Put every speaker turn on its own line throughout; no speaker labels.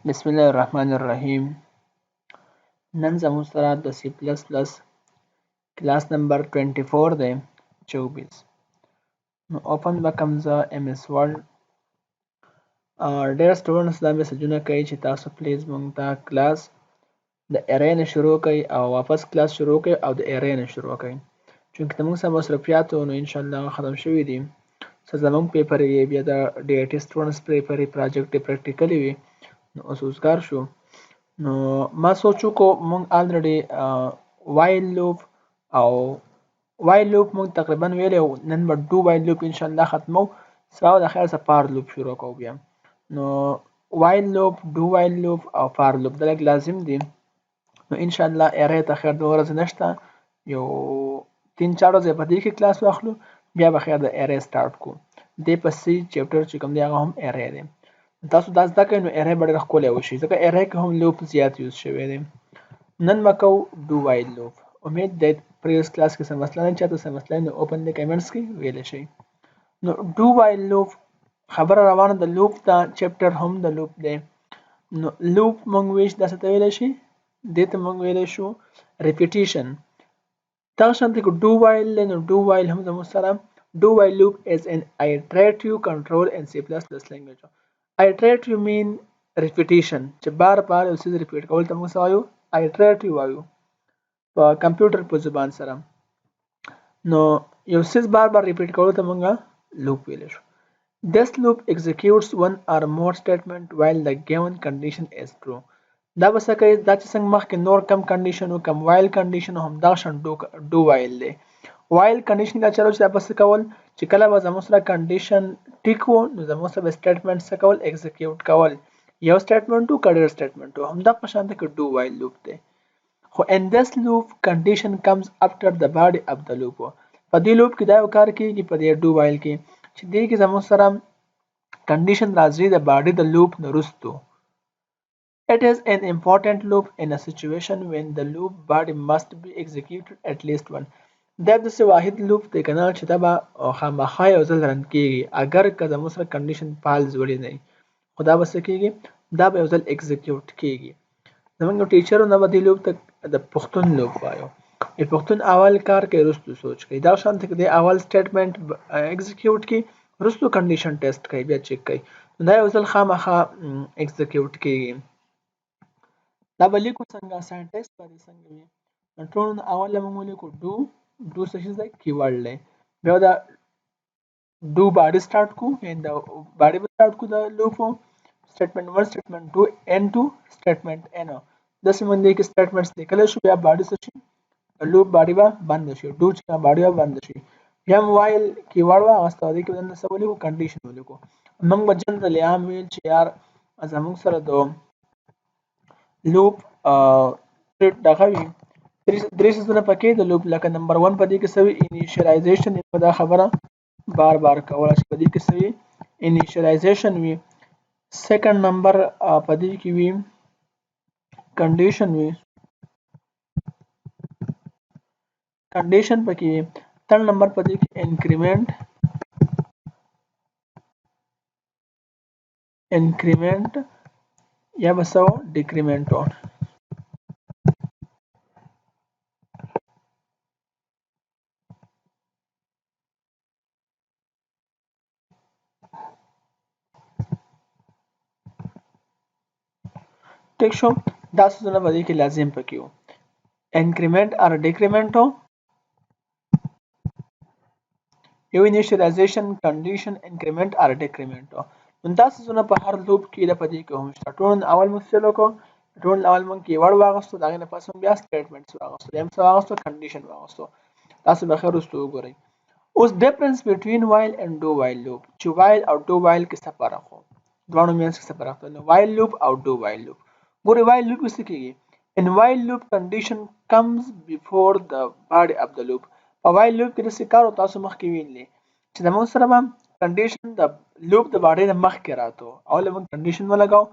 بسم الله الرحمن الرحیم. نن زموږ سره د سی پلس پلس کلاس نمبر 24 دی 24. نو اوپن به کوم زه ایم اس ورډ. ډېر سټوډنټس دا میسجونه کوي چې تاسو پلیز مونږ ته کلاس د ارې نه شروع کړئ او واپس کلاس شروع کړئ او د ارې نه شروع کړئ، چونکې زموږ سره مصروفیات وو نو انشاءالله ختم شوي دي. څه زموږ پیپر یې بیا د ډي آی ټي سټوډنټس پیپر یې پراجیکټ یې پریکټیکلي وي، نو اوس وزګار شو. نو ما سوچ وکړو مونږ الریډي وایل لوپ او وایل لوپ مونږ تقریبا ویلی و، نن به ډو وایل لوپ انشاءالله ختمو، سبا د خیر څخه فار لوپ شروع کوو بیا. نو وایل لوپ، ډو وایل لوپ او فار لوپ دا لږ لازم دي. نو انشاءالله ارې ته خیر 2 ورځې نشته، یو 3-4 ورځې په دې کې کلاس واخلو، بیا به خیر د ارې سټارټ کړو. دې پسې چپټر چې کوم دی هغه هم ارې دی. تاسو دا زده کړئ نو ارې به ډېره ښکلی وشي، ځکه ارې کې هم لوپ زیات یوز شوی دی. نن به کوو ډو وایل لوپ. امید دی پریویس کلاس کې څه مسله نه چاته څه مسله نو اوپن د کمنټس کې ویلی شئ. نو ډو وایل لوپ خبره روانه د لوپ دا چپټر هم د لوپ دی. نو لوپ مونږ ویش داسې ته ویلی شي، دې ته مونږ ویلی شو ریپیټیشن. دغه شانته که ډو وایل دی نو ډو وایل هم زموږ سره ډو وایل لوپ is an iterative control in C++ language. iterative mean repetition، چې بار بار یو څیز ریپیټ کول ته موږ څه وایو؟ iterative وایو په کمپیوټر په زبان سره. نو یو څیز بار بار ریپیټ کول ته موږ لوپ ویلی شو. This loop executes one or more statement while the given condition is true. دا به څه کوي؟ دا چې څنګه مخکې نور کم کنډیشن و کم وایل کنډیشن هم دا شان ډو وایل دی. وایل کنډیشن دا چلو چې دا به څه کول چې کله به زموږ سره کنډیشن ټیک و نو زموږ سره به سټیټمنټ څه کول؟ ایکزیکیوټ کول. یو سټیټمنټ و که ډېر سټیټمنټ و، همدغه په شانته کې ډو وایل لوپ دی. خو in this loop condition comes after the body of the loop. په دې لوپ کې دا یو کار کېږي په دې ډو وایل کې چې دې کې زموږ سره کنډیشن راځي د باډي د لوپ نه وروستو. It is an important loop in a situation when the loop body must be executed at least once. دا داسې واحد لوپ دی که نه چې دا به خامخا یو ځل رن کېږي، اگر که زموږ سره کنډیشن فالز وړي نه وي، خو دا به څه کېږي؟ دا به یو ځل ایکزیکیوټ کېږي. زموږ یو ټیچر و نه به دې لوپ ته د پښتون لوپ وایو. پښتون اول کار کوي وروستو سوچ کوي، دا شانته که دی اول سټیټمنټ ایکزیکیوټ کړي وروستو کنډیشن ټیسټ کوي بیا چیک کوي، نو دا یو ځل خامخا ایکزیکیوټ کېږي. دا به لیکو څنګه؟ ساینټیکس باندې څنګه وي؟ ټول اول موږ ولیکو ډو. ډو څه شی دی؟ کیورډ دی. بیا دا ډو باډي سټارټ کو، یعنې د باډي به سټارټ کو د لوپ سټیټمنټ 1 سټیټمنټ 2 n 2 سټیټمنټ n. داسې موږ دې کې سټیټمنټس لیکلی شو، بیا باډي څه شي؟ لوپ باډي به بند شي، ډو چې باډي به بند شي. بیا هم وایل کیورډ واغسته، دې کې به دننه څه ولیکو؟ کنډیشن ولیکو. موږ به جنرالي عام ویل چې یار زموږ سره د لوپ دغه وي درې څیزونه پکې د لوپ، لکه نمبر 1 په دې کې څه وي؟ انیشیلایزیشن. دا خبره بار بار کوله چې په دې کې څه وي؟ انیشیلایزیشن وي. سیکنډ نمبر په دې کې وي کنډیشن وي، کنډیشن پکې وي. تھرډ نمبر په دې کې انکریمنٹ یا به څه و؟ ډیکریمنٹ و. ټیک شو؟ دا څیزونه په دې کې لازم پکې وو، انکریمنٹ اور ډیکریمنٹ و، یو انیشیلایزیشن، کنډیشن، انکریمنٹ اور ډیکریمنٹ و. نو دا څیزونه په هر لوپ کې د په دې کې هم شته. ټول اول موږ څه وکړو؟ ټول اول موږ کیورډ واغستو، د هغې نه پس بیا سټیټمنټس واغستو، بیا هم څه واغستو؟ کنډیشن واغستو. تاسو به ښه وروسته وګورئ. اوس ډفرنس بټوین وایل اینډ ډو وایل لوپ، چې وایل او ډو وایل کې څه فرق و؟ دواړو منځ کې څه فرق دی؟ وایل لوپ او ډو وایل لوپ. ګورئ وایل لوپ کې څه کېږي؟ ان وایل لوپ کنډیشن کمز بیفور د باډي اف د لوپ. په وایل لوپ کې داسې کار و تاسو مخکې ویلي چې زموږ سره به کنډیشن د لوپ د باډي نه مخکې راته، اول موږ کنډیشن ولګاو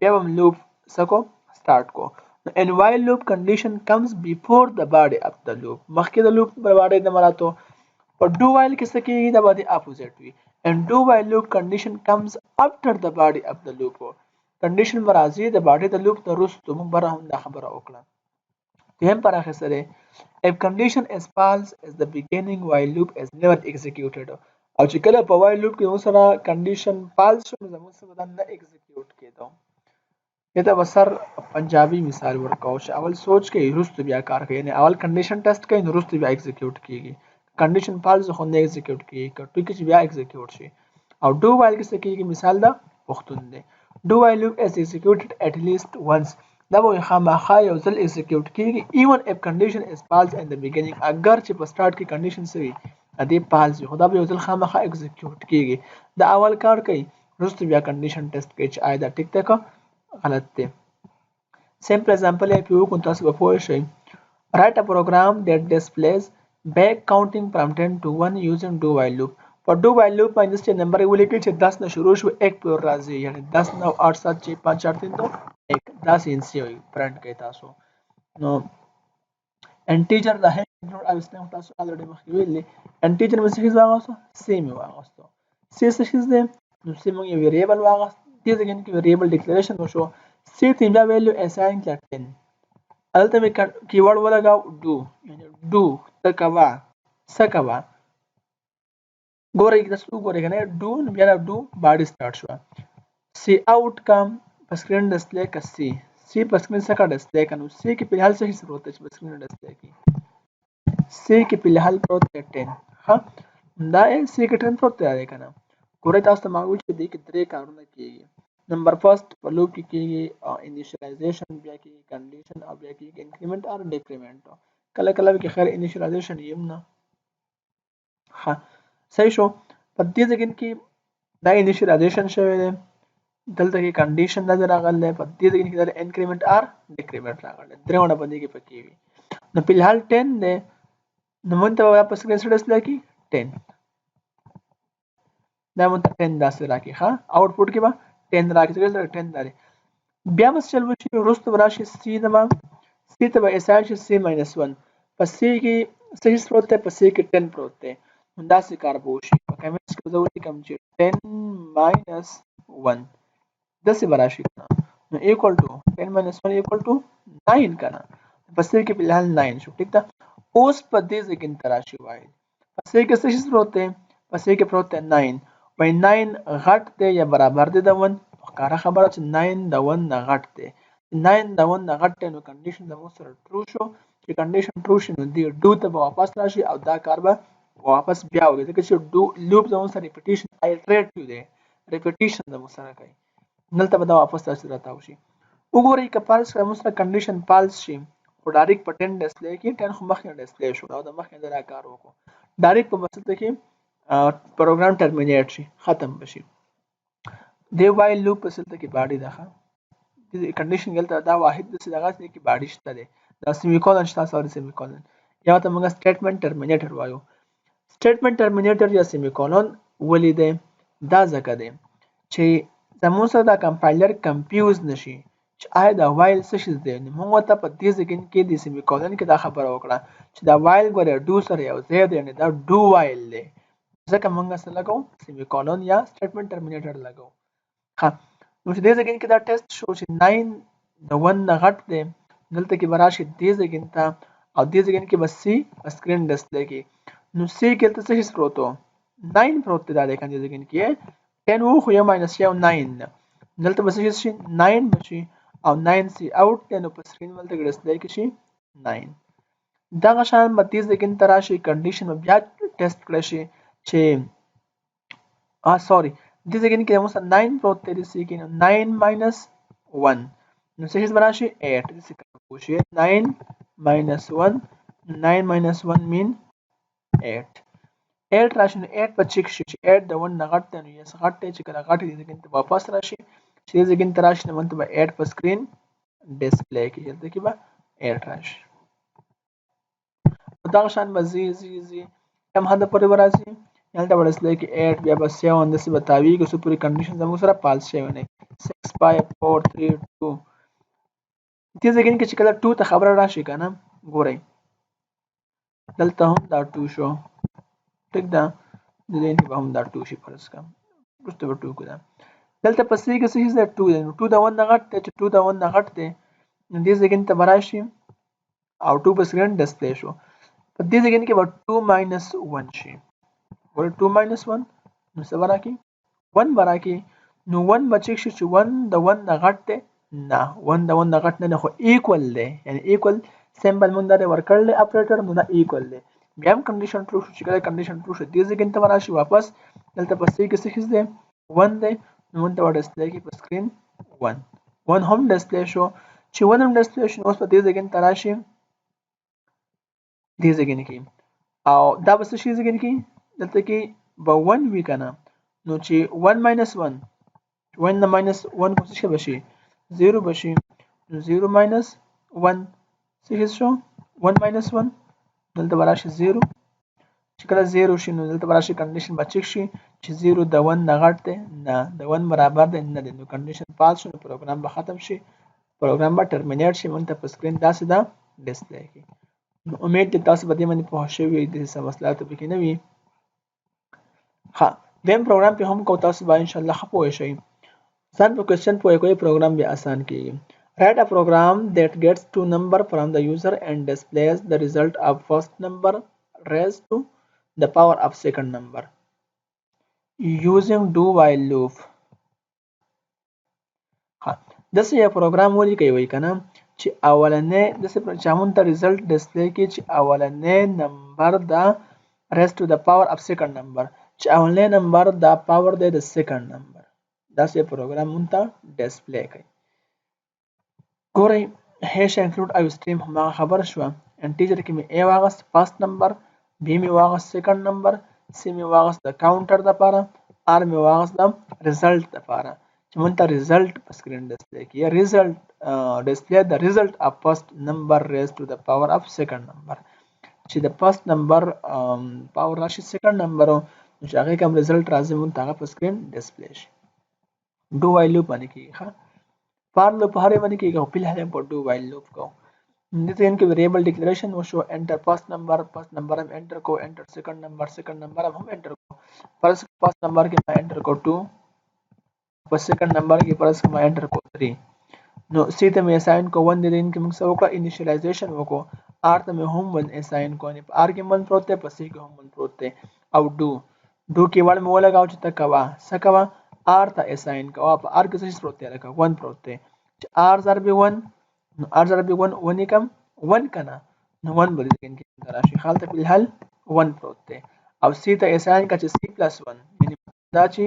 بیا به لوپ څه کو؟ سټارټ کو. ان وایل لوپ کنډیشن کمز بیفور د باډي اف د لوپ، مخکې د لوپ د باډي نه راته. په ډو وایل کې څه کېږي؟ دا به د اپوزیټ وي. and do while loop condition comes after the body of the loop. کنډیشن به راځي د باډي د لوپ نه وروسته موږ به هم دا خبره وکړه. دویم پر اخیسته دی if condition is false is the beginning while loop is never executed. او چې کله په while loop کې موږ سره کنډیشن false شو نو زموږ سره نه ایگزیکیوټ کېدو. دته به سر پنجابي مثال ورکاو چې اول سوچ کې وروسته بیا کار کوي، یعنی اول کنډیشن ټیسټ کوي نو وروسته بیا ایگزیکیوټ کیږي. کنډیشن false خو نه ایگزیکیوټ کیږي، کټو کې چې بیا ایگزیکیوټ شي. او do while کې څه کیږي مثال دا پښتون دی. do while loop is executed at least once. دا به خامخا یو ځل ایگزیکیوټ کیږي even if condition is false in the beginning. اگر چې په سٹارټ کې کنډیشن سوي ا دې false وي خو دا به یو ځل خامخا ایگزیکیوټ کیږي. دا اول کار کوي وروسته بیا کنډیشن ټیسټ کوي چې آیا دا ټیک ده که غلط دی. simple example if you want تاسو به پوه شئ. write a program that displays back counting from 10 to 1 using do while loop. په do while loop باندې چې نمبر ولیکئ چې 10 نه شروع شو 1 پر راځي، یعنی 10 9 8 7 6 5 4 3 2 1 دا سینسي وي پرنٹ کوي تاسو. نو انټیجر د هي کنټرول او استعمال تاسو الریډي مخکې ویلي انټیجر مې څه واغوسته سی مې واغوسته سی څه دی نو سی موږ یو ویریبل واغوست دې ځکه کې ویریبل ډیکلریشن وشو سی ته دا ویلیو اساین کړه 10 الته مې کیورډ ولګاو do یعنی do تکوا سکوا ګورئ تاسو ګورئ کنه do نو بیا do باډي سٹارټ شو سی آوټ کم په سکرین ډسپلی کا سی په سکرین څخه ډسپلی کنو سی کې په حال څه هیڅ ضرورت چې په سکرین ډسپلی کی سی کې په حال پروت 10 ها دا سی کې 10 پروت دی کنه ګورئ تاسو ته ماوي چې دې کې درې کارونه کیږي. نمبر فرست په لوپ کې کیږي انیشلایزیشن بیا کیږي کنډیشن او بیا کیږي انکریمنٹ او ډیکریمنٹ. کله کله کې خیر انیشلایزیشن یم نه ها صحیح شو. په دې ځکه کې دا انیشلایزیشن شوی دی دلته کې کنډیشن نظر راغلی په دې ځکه کې دا انکریمنٹ او ډیکریمنٹ راغلی درېونه باندې کې پکې وي. نو په حال 10 دی نو مونږ ته واپس کې سره ډسپلی کی 10 دا مونږ ته 10 داسې راکې ها آوټپوټ کې به 10 راکې څنګه 10 لري بیا مس چل وشي وروسته راشي سی دما سی ته به اساین شي سی ماینس 1 په سی کې صحیح پروت دی په سی کې 10 پروت دی دا څه کار به وشي په کمنټس کې زه ولیکم چې 10 ماینس 1 داسې به راشي نو ایکوال ټو 10 ماینس 1 ایکوال ټو 9 کنه په سی کې په حال 9 شو ټیک ده. اوس په دې ځکه تراشي وای په سی کې څه شي پروت دی په سی کې پروت دی 9 وای 9 غټ دی یا برابر دی د 1 کاره خبره چې 9 د 1 نه غټ دی 9 د 1 نه غټ دی نو کنډیشن د مو سره ټرو شو چې کنډیشن ټرو شي نو دی ډو ته واپس راشي او دا کار به واپس بیا وږي ځکه چې ډو لوپ د مو سره ریپیټیشن ایټریټیو دی ریپیټیشن د مو سره کوي دلته به دا واپس راځي شي. وګورئ که پالس مو سره کنډیشن پالس شي خو ډایرکټ په 10 ډسپلی کې 10 خو مخکې ډسپلی شو او د مخکې دا کار وکړو ډایرکټ په مسله کې پروګرام ټرمینیټ شي ختم بشي. دی وایل لوپ په سلطه کې باډي ده د کنډیشن ګلته دا واحد د څه دغه کې باډي شته ده دا سیمی کولن شته سوري سیمی کولن یا ته موږ سټیټمنټ ټرمینیټر وایو. سټیټمنټ ټرمینیټر یا سیمی کولن ولې ده دا ځکه ده چې زموږ سره دا کمپایلر کنفیوز نشي چې آیا دا وایل څه شي دی نو موږ ته په دې ځکه کې د سیمی کولن کې دا خبره وکړه چې دا وایل ګوره ډو سره یو ځای دی نه دا ډو وایل دی ځکه موږ سره لګو سیمی کولن یا سټیټمنټ ټرمینیټر لګو. ها نو چې دې ځکه کې دا ټیسټ شو چې 9 د 1 نه غټ دی دلته کې براشي دې ځکه ته او دې ځکه کې بس سی سکرین ډسپلی کې نو سی کې ته څه پروتو 9 پروت دی دا د کنه ځکه کې 10 وو خو یو ماینس یو 9 دلته بس شي 9 بشي او 9 سی آوټ دی نو په سکرین ولته ډسپلی کې شي 9 دغه شان متیز دګن تراشي کنډیشن بیا ټیسټ کړئ شي چې سوري دې ځکه کې موږ 9 پروت دی سی کې 9 ماینس 1 نو څه شي براشي 8 دې څه کوو شي 9 ماینس 1 9 ماینس 1 mean 8 8 راشي 8 په چیک شي 8 د 1 نه غټ دی نو یې غټ دی چې کله غټ دی ځکه ته واپس راشي چې ځکه ته راشي نو ته به 8 په سکرین ډسپلی کې دلته کې به 8 راشي دا شان مزي زي هم هدا پورې وراسي یلته ورسله کې 8 بیا بس 7 د څه بتاوي چې پوری کنډیشن زموږ سره پالس شوی نه 6 5 4 3 2 دې ځکه چې کله 2 ته خبره راشي کنه ګورئ دلته هم دا 2 شو ټیک ده د دې په هم دا 2 شي فرض کا پرسته 2 کو دا دلته په سي کې څه شي ده 2 دی نو 2 د 1 نه غټ دی چې 2 د 1 نه غټ دی نو دې ځای کې ته به راشي او 2 په سکرین ډسپلی شو په دې ځای کې به 2 ماینس 1 شي ګوره 2 ماینس 1 نو څه به راکړي 1 به راکړي نو 1 به چک شي چې 1 د 1 نه غټ دی نه 1 د 1 نه غټ نه دی خو ایکول دی یعنی ایکول سمبل مونږ دا ورکړل اپریټر نو دا ایکول دی بیا هم کنډیشن ټرو شو چې کله کنډیشن ټرو شو دې ځای کې ته به راشي واپس دلته په سي کې څه شي دی 1 دی نو مونږ ته به ډسپلی کړي په سکرین 1 هم ډسپلی شو چې 1 هم ډسپلی شو اوس په دې ځای کې ته راشي دې ځای کې او دا به څه شي ځای کې دلته کې به 1 وي کنه نو چې 1 ماینس 1 1 د ماینس 1 کو څه بشي 0 بشي نو 0 ماینس 1 څه شو 1 ماینس 1 دلته به راشي 0 چې کله 0 شي نو دلته به راشي کنډیشن به چک شي چې 0 د 1 نه غټ دی نه د 1 برابر دی نه دی نو کنډیشن پاس شو نو پروګرام به ختم شي پروګرام به ټرمینیټ شي مونږ ته په سکرین داسې دا ډسپلی کی نو امید دې تاسو به دې باندې پوه شوي د څه مسله ته پکې نه وي ها دیم پروګرام په هم کو تاسو به ان شاء الله خپوي شئ ځان په کوېسچن پوهه کوئ پروګرام به آسان کیږي write a program that gets two number from the user and displays the result of first number raised to the power of second number using do while loop ها دسه یو پروګرام ولیکئ وای کنه چې اولنې دسه چامون ته رزلټ ډسپلی کی چې اولنې نمبر دا raised to the power of second number چې اولنې نمبر دا پاور دی د سیکنډ نمبر داسې پروګرام مونږ ته ډسپلی کوي ګورئ هیش انکلود او سټریم هم خبر شو انټیجر کې مې ا واغست فرست نمبر بی مې واغست سیکنډ نمبر سی مې واغست د کاونټر لپاره ار مې واغست د رزلټ لپاره چې مونږ ته رزلټ په سکرین ډسپلی کوي رزلټ ډسپلی د رزلټ اف فرست نمبر ریز ټو د پاور اف سیکنډ نمبر چې د فرست نمبر پاور راشي سیکنډ نمبر چې هغه کوم رزلټ راځي مونږ ته په سکرین ډسپلی شي do while loop باندې کیږي ها فار لوپ هر باندې کیږي او په لاره په do while loop کو دته ان کې ویریبل ډیکلیریشن وشو انټر فرست نمبر هم انټر کو انټر سیکنډ نمبر هم انټر کو فرست نمبر کې ما انټر کو 2 په سیکنډ نمبر کې فرست ما انټر کو 3 نو سی ته مې اساین کو 1 د دین کې موږ سره وکړه انیشلایزیشن وکړو ار ته مې هم 1 اساین کو نه ار کې من پروت دی په سی کې هم من پروت دی او do کې وړ مې ولګاو چې تکوا سکوا r ته اساین کوه په r کې څه پروت دی لکه 1 پروت دی چې r ضرب 1 نو r ضرب 1 ونی کم 1 کنه نو 1 بل کې راشي حالت په الحال 1 پروت دی او c ته اساین کا چې c + 1 یعنی دا چې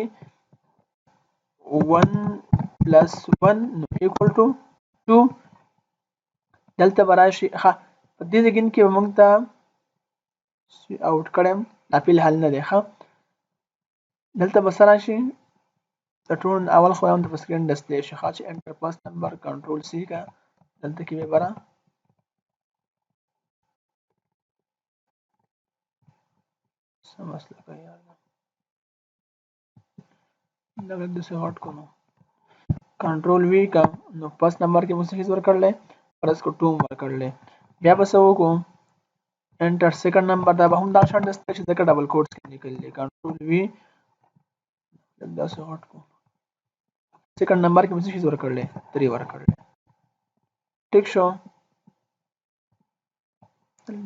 1 + 1 نو ایکوال ټو 2 دلته براشي ها په دې ځای کې موږ ته سی اوټ کړم دا په الحال نه دی ها دلته بسرا شي ټول اول خو هم د سکرین ډسپلی شي خاص انټر فرست نمبر کنټرول سی کا دلته کې به برا سم مسله کوي یار لږ د څه هټ کوم کنټرول وی کا نو فرست نمبر کې موږ څه ورکړل پرس کو 2 ورکړل بیا به څه وکړو انټر سیکنډ نمبر دا به هم دا شان ډسپلی شي دا ډبل کوټس کې نکللی کنټرول وی دا څه هټ کو سیکنډ نمبر کې موږ څه ورکړل 3 ورکړل ټیک شو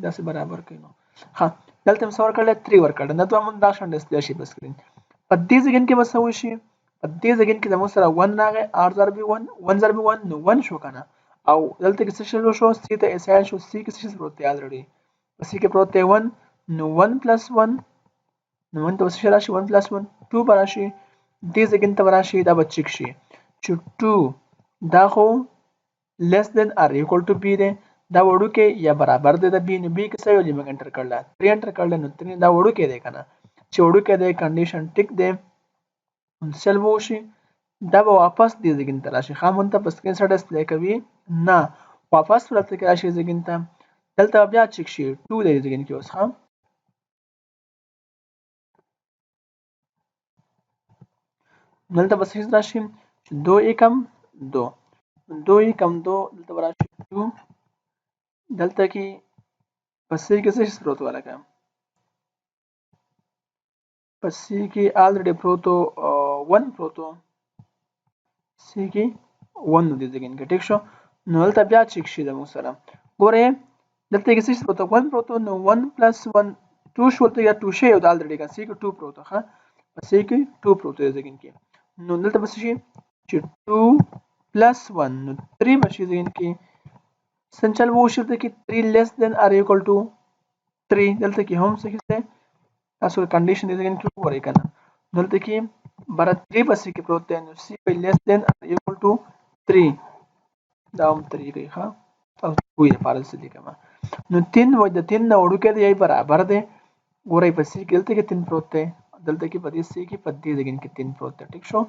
دا څه برابر کینو ها دلته موږ ورکړل 3 ورکړل نه ته موږ دا شان ډسپلی شي په سکرین په دې ځای کې به څه وشي په دې ځای کې موږ سره 1 راغی r ضرب 1 ضرب 1 نو 1 شو کنه او دلته کې څه شو سی ته اساین شو سی کې څه پروت دی الریډي پس کې پروت دی 1 نو 1 + 1 نو 1 ته څه راشي 1 + 1 2 براشي دې ځای کې ته براشي دا به چک شي چې 2 دا خو less than or equal to b دی دا وړو کې یا برابر دی د b نو b کې څه یو لیم انټر کړل 3 انټر کړل نو 3 دا وړو کې دی کنه چې وړو کې دی کنډیشن ټیک دی سل وو شي دا به واپس دی ځګین ته راشي خامون ته پس کې سره ډسپلی کوي نه واپس ورته کې راشي ځګین ته دلته بیا چک شي 2 دی ځګین کې اوس خام دلته بس هیڅ راشي 2 Ekam 2 2 Ekam 2 دلته راشي 2 دلته کې پسې کې څه شروع ولګا پسې کې الریډي پروتو 1 پروتو سی کې 1 نو دې ځای کې ټیک شو. نو دلته بیا چیک شي زموږ سره ګورئ دلته کې څه پروتو 1 پروتو نو 1 + 1 2 شو ته یا 2 شي او الریډي کا سی کې 2 پروتو ښه په سی کې 2 پروتو دې ځای کې نو دلته بس شي چې 2 + 1 نو 3 بشي ځای کې سنچل وو شته کې 3 less than or equal to 3 دلته کې هم څه کېږي تاسو کنډیشن دې ځای کې وګورئ کنه دلته کې بر 3 بس کې پروت دی نو سی less than or equal to 3 دا هم 3 کوي ښه تاسو کوی لپاره څه لیکم نو 3 وای د 3 نه وړو کې دی برابر دی ګورئ په سی کې دلته کې 3 پروت دی دلته کې په دې سی کې په دې ځای کې 3 پروت دی ټیک شو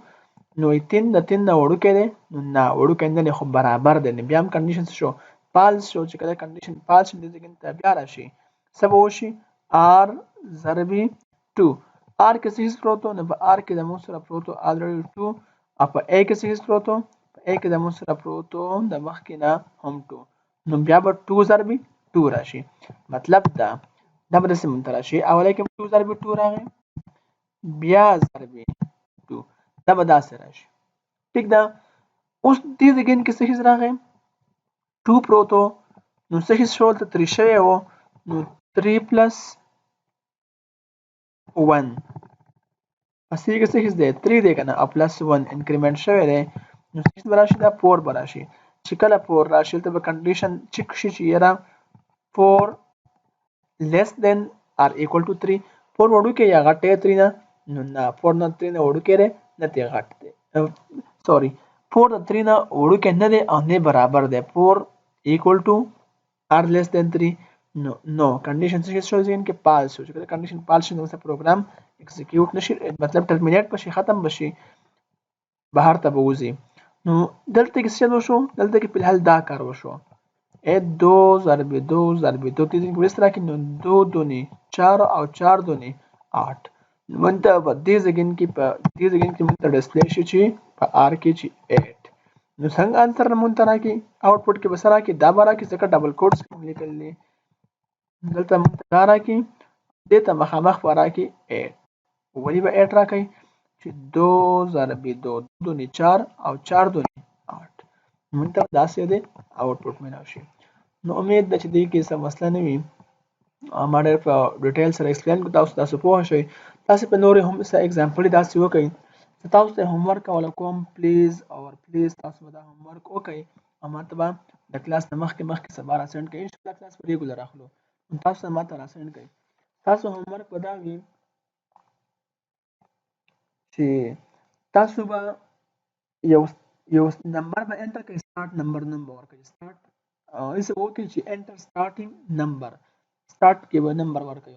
نو 3 د 3 نه وړو کې دی نو نه وړو کې نه خو برابر دی بیا هم کنډیشن شو فالس شو چې کله کنډیشن فالس دې ځای کې بیا راشي سب وشي r ضرب 2 r کې څه پروتو نو په r کې د مو سره پروتو الریډي 2 او په a کې څه پروتو په a کې د مو سره پروتو د مخ کې نه هم 2 نو بیا به 2 ضرب 2 راشي مطلب دا به سم راشي اوله کې 2 ضرب 2 راغی بیا ضرب 2 دا به داسې راشي ټیک ده اوس دې ځای کې څه راغی 2 پروتو نو څه شول ته 3 شوی و نو 3 + 1 اسی کې څه دی 3 دی کنه او +1 انکریمنٹ شوی دی نو څه براشي دا 4 براشي چې کله 4 راشي ته به کنډیشن چک شي چې یرا 4 less than or equal to 3 4 وړو کې یا غټه 3 نه نو نه 4 نه 3 نه وړو کې نه ته غټ دی سوري 4 د 3 نه وړو کې نه دی او نه برابر دی 4 equal to or less than 3 نو کنډیشن څه شو ځین کې پالس شو چې کله کنډیشن پالس شي نو پروګرام ایگزیکیوټ نشي مطلب ټرمینیټ بشي ختم بشي بهر ته بوزي نو دلته کې څه وشو دلته کې په حل دا کار وشو 2 ضرب 2 ضرب 2 تیزین کې وسترا کې نو 2 دونی 4 او 4 دونی 8 منته په دې ځګین کې په دې ځګین کې منته ډسپلی شي چې په r کې چې 8 نو څنګه انسر مونته راکې آوټپوټ کې بسرا کې دا بارا کې څنګه ډبل کوټس لیکل دي دلته مونته راکې دې ته مخامخ ورا کې 8 ولی به 8 راکې چې 2 ضرب 2 دونی 4 او 4 دونی 8 مونته داسې دی آوټپوټ مې راشي نو امید ده چې دې کې څه مسله نه وي ما ډېر په ډیټیل سره ایکسپلین کوم تاسو پوه شئ تاسو په نورې هم څه اگزامپل داسې وکړئ تاسو ته هوم ورک ولا کوم پلیز تاسو دا هوم ورک وکړئ اماته به د کلاس مخکې سبا را سند کړئ ان شاء الله کلاس په ریګولر اخلو تاسو ماته را سند کړئ تاسو هوم ورک ودا وي چې تاسو به یو نمبر به انټر کړئ سٹارټ نمبر ورکړئ سٹارټ ایسه وکړئ چې انټر سٹارټینګ نمبر سٹارټ کې به نمبر ورکړئ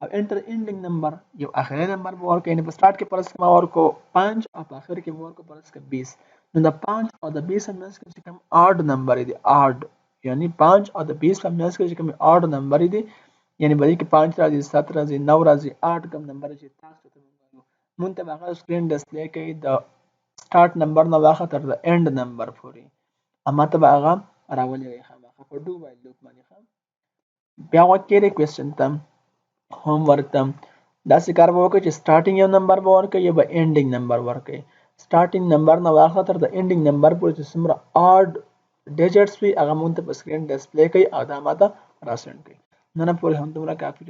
او انټر اینډینګ نمبر یو اخري نمبر به ورکړئ نه په سٹارټ کې پرس ما ورکو 5 او په اخر کې ورکو پرس کې 20 نو د 5 او د 20 همنس کې کوم اډ نمبر دی اډ یعنی 5 او د 20 همنس کې کوم اډ نمبر دی یعنی بلې کې 5 راځي 7 راځي 9 راځي 8 کوم نمبر چې تاسو ته مونږ ته هغه سکرین ډسپلی کوي د سٹارټ نمبر نه واخه تر د اینډ نمبر پورې اما ته هغه راولې هغه په ډو وایل لوپ باندې بیا وکړئ کوېسچن ته هوم ورک ته داسې کار به وکړئ چې سٹارټینګ یو نمبر به ورکړئ یا به اینډینګ نمبر ورکړئ سٹارټینګ نمبر نه واخله تر د اینډینګ نمبر پورې چې څومره اډ ډیجټس وي هغه مونږ ته په سکرین ډسپلی کوي او دا ماته راسند کوي نن پورې هم دومره کافي